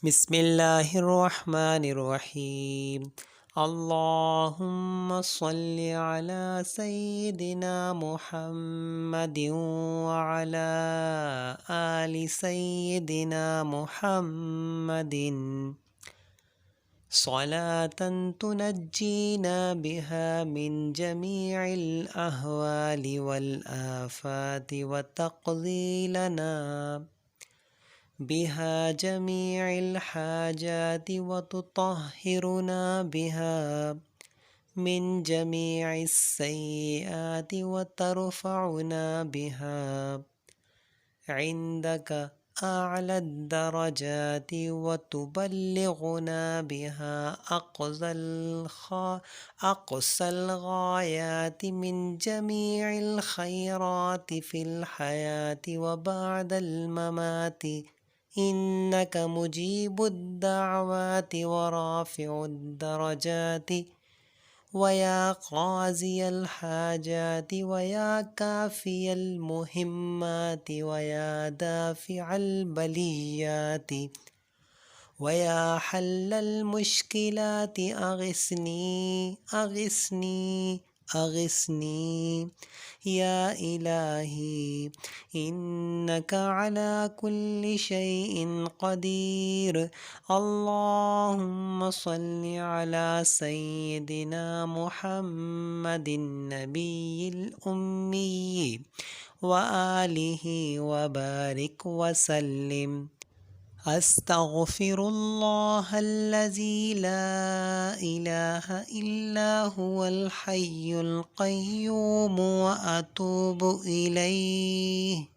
बिस्मिल्लाहिर्रहमानिर्रहीम। अल्लाहुम्मा सल्लि अला सय्यिदिना मुहम्मदिन व अला आलि सय्यिदिना मुहम्मदिन सलातन तुनज्जीना बिहा मिन जमीइल अहवालि वल आफाति व तक़ज़ी लना बिहा जमीइल हाजाति व तुतह्हिरुना बिहा मिन जमीइस सय्यिआति व तरफ़उना बिहा इंदक अअला दरजाति व तुबल्लिगुना बिहा अक़सल गायाति मिन जमीइल खैराति फिल हयाति व बअदल ममाति इन्नक मुजीबुद्दअवाति व राफ़िउद्दरजाति व या क़ाज़ियल हाजाति व या काफ़ियल मुहिम्माति व या दाफ़िअल बलियाति व या हल्लल मुश्किलाति अग़िस्नी अग़िस्नी अग़िस्नी या इलाही इन्नका अला कुल्लि शैइन क़दीर। अल्लाहुम्मा सल्लि अला सय्यिदिना मुहम्मदिन नबिय्यिल उम्मी व आलिहि व बारिक व सल्लिम। अस्तग़फ़िरुल्लाहल्लज़ी ला इलाहा इल्ला हुवल हय्युल क़य्यूम व अतूबु इलैहि।